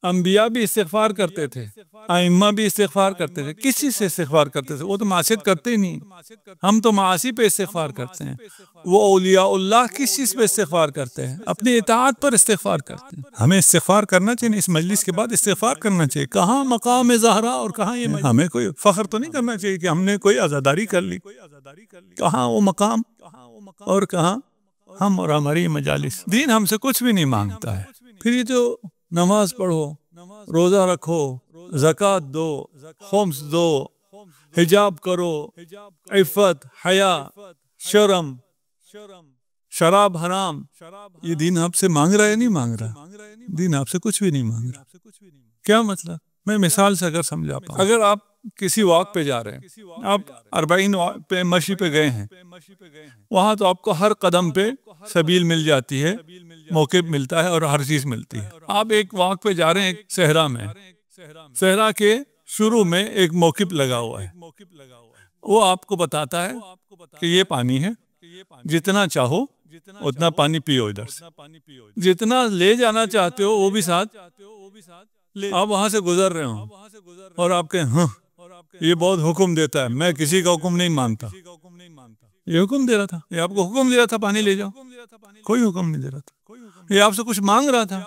انبیاء بھی استغفار کرتے تھے، ائمہ بھی استغفار کرتے تھے، کسی سے استغفار کرتے تھے؟ وہ تو معصیت کرتے ہی نہیں، ہم تو معاصی پہ استغفار کرتے ہیں۔ وہ اولیاء اللہ کس چیز پہ استغفار کرتے ہیں؟ اپنی اطاعت پر استغفار کرتے ہیں۔ ہمیں استغفار کرنا چاہیے، اس مجلس کے بعد استغفار کرنا چاہیے۔ کہاں مقام زہرا اور کہاں یہ مجلس؟ ہمیں کوئی فخر تو نہیں کرنا چاہیے کہ ہم نے کوئی عزاداری کر لی، کہاں وہ مقام اور کہاں ہم اور ہماری مجالس۔ دین ہم سے کچھ بھی نہیں مانگتا ہے۔ پھر یہ جو نماز پڑھو، روزہ رکھو، زکوٰۃ دو، خمس دو، حجاب کرو، عفت، حیا، شرم، شراب حرام، یہ دین آپ سے مانگ رہا ہے یا نہیں مانگ رہا؟ دین آپ سے کچھ بھی نہیں مانگ رہا۔ کیا مطلب؟ میں مثال سے اگر سمجھا پاؤں، اگر آپ کسی واک پہ جا رہے ہیں، آپ 40 پہ مشی پہ گئے ہیں، وہاں تو آپ کو ہر قدم پہ سبیل مل جاتی ہے، موقف ملتا ہے اور ہر چیز ملتی ہے۔ آپ ایک واک پہ جا رہے ہیں، ایک صحرا میں، صحرا کے شروع میں ایک موقف لگا ہوا ہے، وہ آپ کو بتاتا ہے کہ یہ پانی ہے، جتنا چاہو اتنا پانی پیو، ادھر سے جتنا لے جانا چاہتے ہو وہ بھی ساتھ۔ آپ وہاں سے گزر رہے ہوں اور آپ کہیں ہاں یہ بہت حکم دیتا ہے، میں کسی کا حکم نہیں مانتا۔ یہ حکم دے رہا تھا، یہ آپ کو حکم دے رہا تھا پانی لے جاؤ، کوئی حکم نہیں دے رہا تھا، یہ آپ سے کچھ مانگ رہا تھا،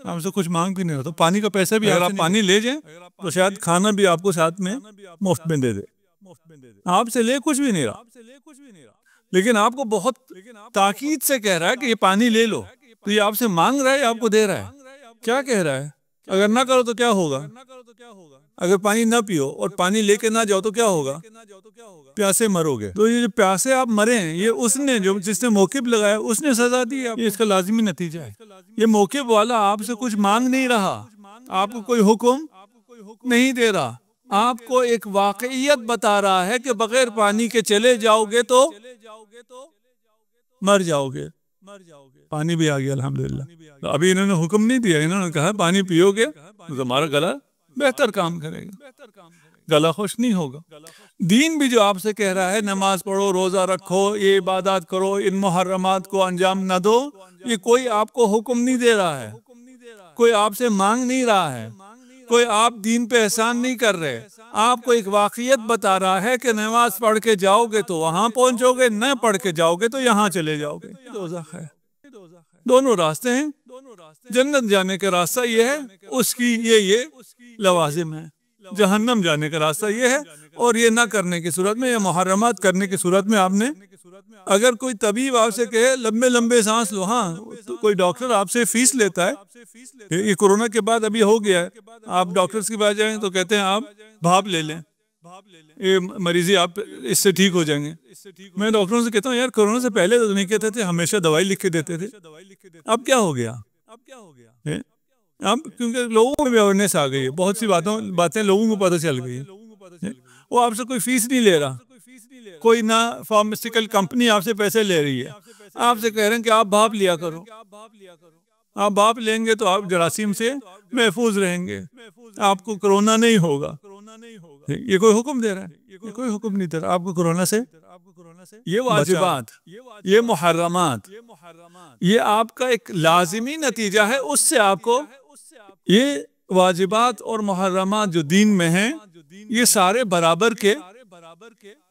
آپ سے کچھ مانگ بھی نہیں رہا تھا۔ پانی کا پیسہ بھی اگر آپ پانی لے جائیں تو شاید کھانا بھی آپ کو ساتھ میں مفت میں دے دے، آپ سے لے کچھ بھی نہیں رہا، لیکن آپ کو بہت تاکید سے کہہ رہا ہے کہ یہ پانی لے لو۔ تو یہ آپ سے مانگ رہا ہے یا آپ کو دے رہا ہے؟ کیا کہہ رہا ہے؟ اگر نہ کرو تو کیا ہوگا؟ اگر پانی نہ پیو اور پانی لے کے نہ جاؤ تو کیا ہوگا؟ پیاسے مرو گے۔ تو یہ جو پیاسے آپ مرے ہیں، یہ اس نے جس نے موقف لگایا اس نے سزا دی ہے، یہ اس کا لازمی نتیجہ ہے۔ یہ موقف والا آپ سے کچھ مانگ نہیں رہا، آپ کو کوئی حکم نہیں دے رہا، آپ کو ایک واقعیت بتا رہا ہے کہ بغیر پانی کے چلے جاؤ گے تو مر جاؤ گے۔ پانی بھی آ گیا الحمدللہ۔ ابھی انہوں نے حکم نہیں دیا، انہوں نے کہا پانی پیو گے تو تمہارا گلا بہتر کام کرے گا، گلا خوش نہیں ہوگا۔ دین بھی جو آپ سے کہہ رہا ہے نماز پڑھو، روزہ رکھو، یہ عبادات کرو، ان محرمات کو انجام نہ دو، یہ کوئی آپ کو حکم نہیں دے رہا ہے، کوئی آپ سے مانگ نہیں رہا ہے، کوئی آپ دین پہ احسان نہیں کر رہے، آپ کو ایک واقعیت بتا رہا ہے کہ نماز پڑھ کے جاؤ گے تو وہاں پہنچو گے، نہ پڑھ کے جاؤ گے تو یہاں چلے جاؤ گے۔ دوزخ ہے، دونوں راستے ہیں، جنت جانے کا راستہ یہ ہے، اس کی یہ لوازم ہے، جہنم جانے کا راستہ یہ ہے، اور یہ نہ کرنے کی صورت میں یا محرمات کرنے کی صورت میں آپ نے، اگر کوئی طبیب آپ سے کہے لمبے لمبے سانس لو، ہاں تو کوئی ڈاکٹر آپ سے فیس لیتا ہے، یہ کورونا کے بعد ابھی ہو گیا ہے، آپ ڈاکٹرز کے پاس جائیں تو کہتے ہیں آپ بھاپ لے لیں، یہ مریضی آپ اس سے ٹھیک ہو جائیں گے۔ میں ڈاکٹروں سے کہتا ہوں یار کورونا سے پہلے تو نہیں کہتے تھے، ہمیشہ دوائی لکھ کے دیتے تھے، اب کیا ہو گیا؟ اب کیونکہ لوگوں میں بھی اویئرنیس آ گئی ہے، بہت سی باتیں لوگوں کو پتہ چل گئی ہے، وہ آپ سے کوئی فیس نہیں لے رہا، کوئی نہ فارماسیوٹیکل کمپنی آپ سے پیسے لے رہی ہے، آپ سے کہہ رہے ہیں کہ آپ بھاپ لیا کرو، آپ بھاپ لیں گے تو آپ جراثیم سے محفوظ رہیں گے، آپ کو کرونا نہیں ہوگا۔ یہ کوئی حکم دے رہا ہے؟ یہ کوئی حکم نہیں دے رہا آپ کو کرونا سے۔ یہ واجبات، یہ محرمات، یہ آپ کا ایک لازمی نتیجہ ہے، اس سے آپ کو یہ واجبات اور محرمات جو دین میں ہیں یہ سارے برابر کے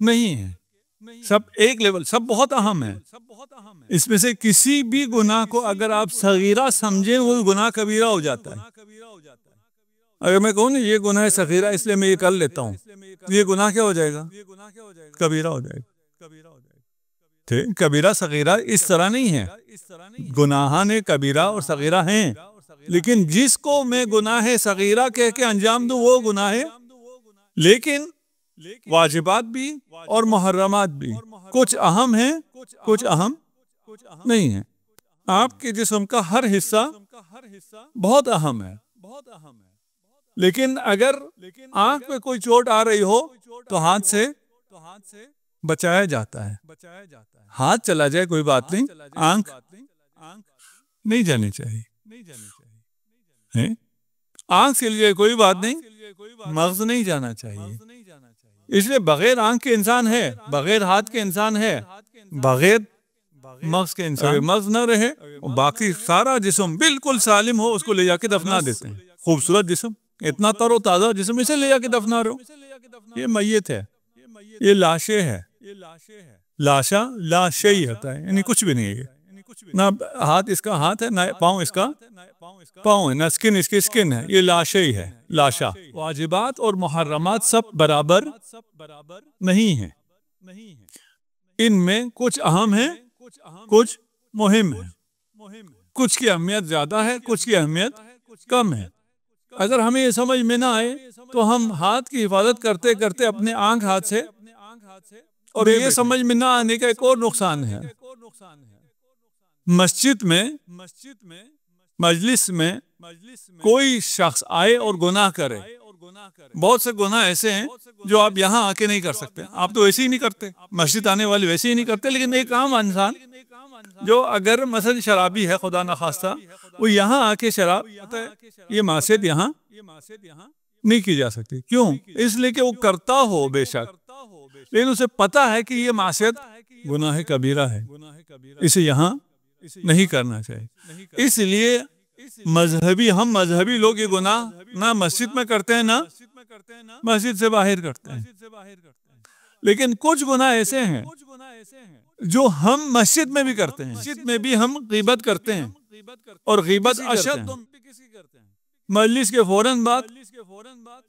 نہیں ہیں، سب ایک لیول، سب بہت اہم ہیں۔ اس میں سے کسی بھی گناہ کو اگر آپ صغیرہ سمجھیں وہ گناہ کبیرہ ہو جاتا ہے۔ اگر میں کہوں نا یہ گناہ ہے صغیرہ اس لیے میں یہ کر لیتا ہوں، یہ گناہ کیا ہو جائے گا؟ کبیرہ ہو جائے گا۔ کبیرہ صغیرہ اس طرح نہیں ہے، گناہان کبیرہ اور صغیرہ ہیں، لیکن جس کو میں گناہ صغیرہ کہہ کے انجام دوں وہ گناہ ہے، لیکن واجبات بھی اور محرمات بھی کچھ اہم ہیں، کچھ اہم نہیں ہیں۔ آپ کے جسم کا ہر حصہ بہت اہم ہے، لیکن اگر آنکھ پہ کوئی چوٹ آ رہی ہو تو ہاتھ سے بچایا جاتا ہے، ہاتھ چلا جائے کوئی بات نہیں، آنکھ نہیں جانی چاہیے، آنکھ کے لیے کوئی بات نہیں، مغز نہیں جانا چاہیے۔ اس لیے بغیر آنکھ کے انسان ہے، بغیر ہاتھ کے انسان ہے، بغیر مغز کے انسان، اگر مغز نہ رہے باقی سارا جسم بالکل سالم ہو اس کو لے جا کے دفنا دیتے ہیں، خوبصورت جسم، اتنا تر و تازہ جسم، اسے لے جا کے دفنا رہے ہو، یہ میت ہے، یہ لاشیں ہے، لاشا لا شیء ہوتا ہے، یعنی کچھ بھی نہیں ہے، نہ ہاتھ اس کا ہاتھ ہے، نہ پاؤں اس کا پاؤں ہے، نہ اسکن اس کی اسکن ہے، یہ لا شیء ہے، لاشا۔ واجبات اور محرمات سب برابر نہیں ہیں، ان میں کچھ اہم ہیں، کچھ مہم ہیں، کچھ کی اہمیت زیادہ ہے، کچھ کی اہمیت کم ہے۔ اگر ہمیں یہ سمجھ میں نہ آئے تو ہم ہاتھ کی حفاظت کرتے کرتے اپنے آنکھ ہاتھ سے، اور یہ سمجھ میں نہ آنے کا ایک اور نقصان ہے، مسجد میں، مجلس میں کوئی شخص آئے اور گناہ کرے، بہت سے گناہ ایسے ہیں جو آپ یہاں آ کے نہیں کر سکتے، آپ تو ویسے ہی نہیں کرتے، مسجد آنے والے ویسے ہی نہیں کرتے، لیکن ایک عام انسان جو اگر مثلا شرابی ہے خدا نخواستہ، وہ یہاں آ کے شراب، یہ معصیت یہاں نہیں کی جا سکتی، کیوں؟ اس لیے کہ وہ کرتا ہو بے شک، لیکن اسے پتا ہے کہ یہ معصیت گناہ کبیرہ ہے، اسے یہاں نہیں کرنا چاہیے۔ اس لیے ہم مذہبی لوگ یہ گناہ نہ مسجد میں کرتے ہیں، نہ مسجد سے باہر کرتے ہیں، لیکن کچھ گناہ ایسے ہیں جو ہم مسجد میں بھی کرتے ہیں، مسجد میں بھی ہم غیبت کرتے ہیں، اور غیبت اشد، مجلس کے فوراً بعد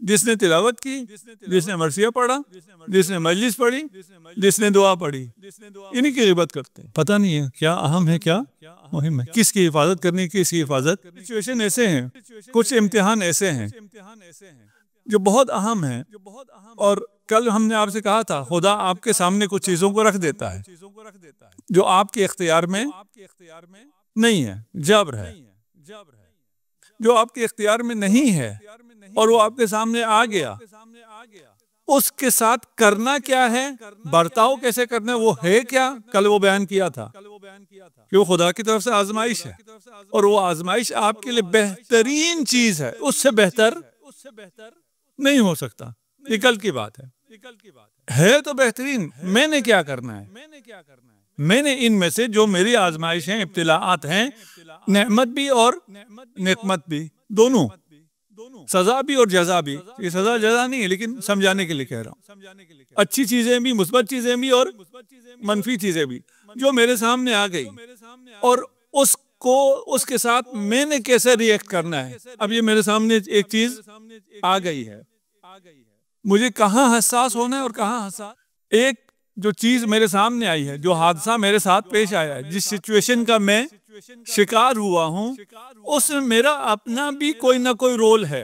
جس نے تلاوت کی، جس نے مرثیہ پڑھا، جس نے مجلس پڑھی، جس نے دعا پڑھی، انہی کی غیبت کرتے ہیں۔ پتہ نہیں ہے کیا اہم ہے، کیا مہم ہے، کس کی حفاظت کرنی، کس کی حفاظت۔ سچویشن ایسے ہیں، کچھ امتحان ایسے ہیں جو بہت اہم ہیں، اور کل ہم نے آپ سے کہا تھا خدا آپ کے سامنے کچھ چیزوں کو رکھ دیتا ہے جو آپ کے اختیار میں نہیں ہے، جبر ہے، جو آپ کے اختیار میں نہیں ہے اور وہ آپ کے سامنے آ گیا، اس کے ساتھ کرنا کیا ہے، برتاؤ کیسے کرنا ہے، وہ ہے کیا، کل وہ بیان کیا تھا کہ وہ خدا کی طرف سے آزمائش ہے، اور وہ آزمائش آپ کے لیے بہترین چیز ہے، اس سے بہتر نہیں ہو سکتا، یہ کل کی بات ہے تو بہترین۔ میں نے کیا کرنا ہے، میں نے ان میں سے جو میری آزمائش ہیں، ابتلاءات ہیں، نعمت بھی اور نقمت بھی، دونوں، سزا بھی اور جزا بھی، یہ سزا جزا نہیں ہے لیکن سمجھانے کے لیے کہہ رہا ہوں، اچھی چیزیں بھی، مثبت چیزیں بھی اور منفی چیزیں بھی جو میرے سامنے آ گئی، اور اس کے ساتھ میں نے کیسے ری ایکٹ کرنا ہے۔ اب یہ میرے سامنے ایک چیز آ گئی ہے، مجھے کہاں حساس ہونا ہے اور کہاں حساس۔ ایک جو چیز میرے سامنے آئی ہے، جو حادثہ میرے ساتھ پیش آیا ہے، جس سچویشن کا میں شکار ہوا ہوں، اس میں میرا اپنا بھی کوئی نہ کوئی رول ہے،